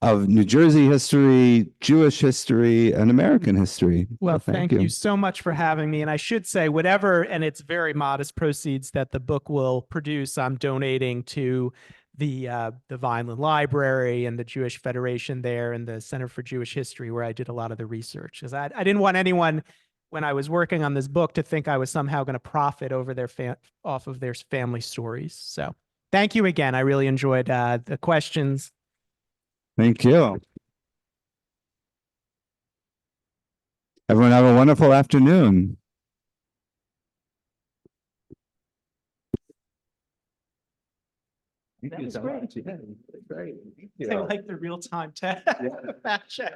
of New Jersey history, Jewish history, and American history. Well, thank you so much for having me. And I should say, and it's very modest proceeds that the book will produce, I'm donating to the Vineland Library and the Jewish Federation there and the Center for Jewish History, where I did a lot of the research. Because I didn't want anyone, when I was working on this book, to think I was somehow going to profit off of their family stories. So thank you again. I really enjoyed the questions. Thank you. Everyone have a wonderful afternoon. That was great. I like the real-time fact check.